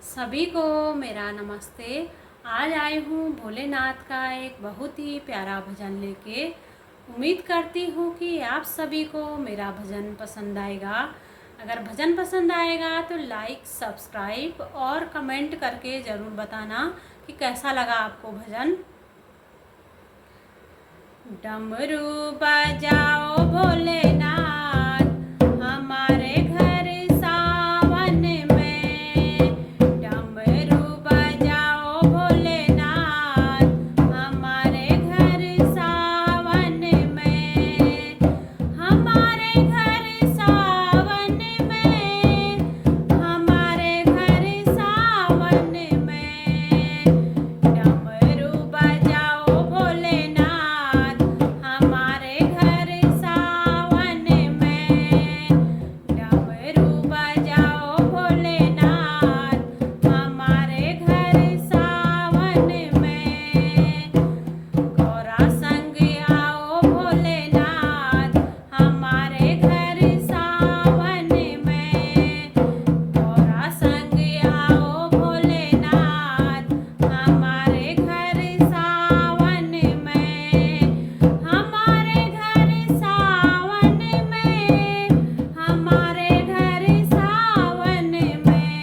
सभी को मेरा नमस्ते। आज आई हूँ भोलेनाथ का एक बहुत ही प्यारा भजन लेके। उम्मीद करती हूँ कि आप सभी को मेरा भजन पसंद आएगा। अगर भजन पसंद आएगा तो लाइक, सब्सक्राइब और कमेंट करके ज़रूर बताना कि कैसा लगा आपको भजन। डमरू बजाओ भोलेनाथ हमारे घर सावन में। डमरू बजाओ भोलेनाथ हमारे घर सावन में। हमारे घर सावन में। हमारे घर सावन में। डमरू बजाओ भोलेनाथ हमारे घर सावन में। डमरू बजाओ भोलेनाथ हमारे घर सावन में। गौरा संग आओ भोलेनाथ हमारे घर सावन में। गौरा संग आओ भोलेनाथ हमारे घर सावन में। हमारे घर सावन में। हमारे घर सावन में।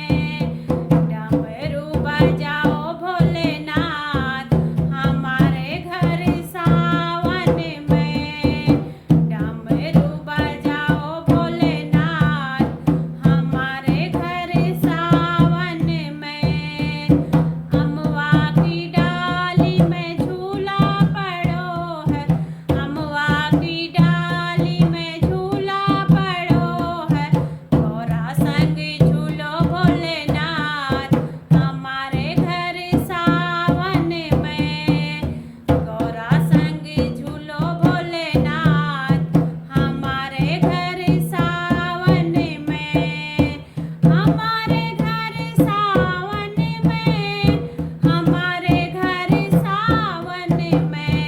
डमरू बजाओ भोलेनाथ हमारे घर सावन में। डमरू बजाओ भोलेनाथ हमारे घर सावन में। अमवा की डाली में झूला पड़ो है। अमवा की डाली में झूला पड़ो है। गौरा संग झूलो भोलेनाथ हमारे घर सावन में। गौरा संग झूलो भोलेनाथ हमारे घर सावन में। हमारे घर सावन में। हमारे घर सावन में।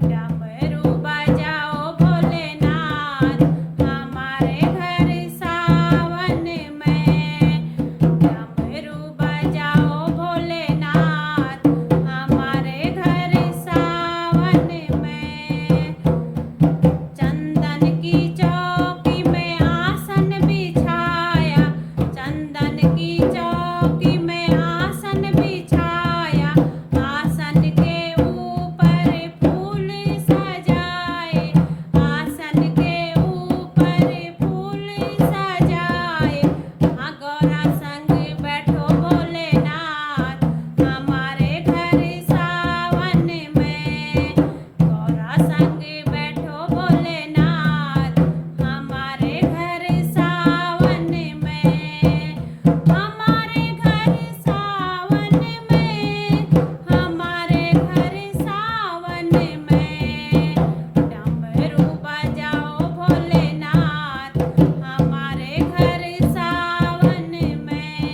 डमरू बजाओ भोलेनाथ हमारे घर सावन में। डमरू बजाओ भोलेनाथ हमारे घर सावन में। चंदन की चौकी में आसन बिछाया। चंदन की चौकी में आसन बिछाया। आसन के ऊपर फूल सजाए। आसन के ऊपर फूल सजाए। हाँ गौरा संग बैठो भोलेनाथ हमारे घर सावन में। गौरा संग बैठो भोलेनाथ हमारे घर सावन में। हमारे घर सावन में। हमारे घर सावन में। डमरू बजाओ भोलेनाथ हमारे घर सावन में।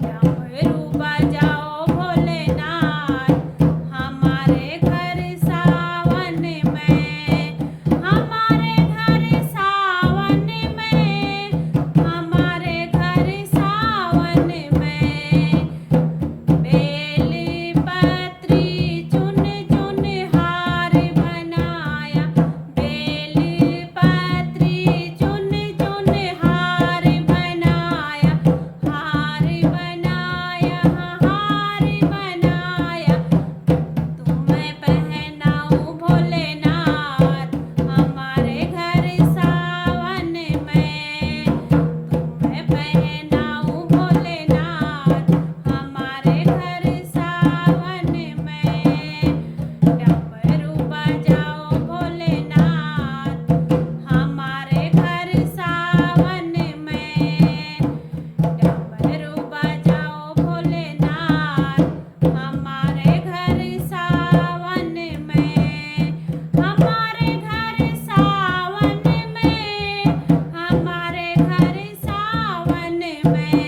डमरू बजाओ भोलेनाथ हमारे घर सावन में। हमारे घर सावन में। हमारे घर सावन में। बेली पत्री चुन चुन हार बनाया। बेली पत्री चुन चुन हार बनाया। हार बनाया हार बनाया। तुम्हें पहनाऊं भोलेनाथ हमारे घर सावन में। तुम्हें पहनाऊं भोलेनाथ हमारे घर सावन में। डमरू बजाओ भोलेनाथ हमारे घर सावन में। डमरू बजाओ भोलेनाथ हमारे घर सावन में। हमारे घर सावन में। हमारे घर सावन में।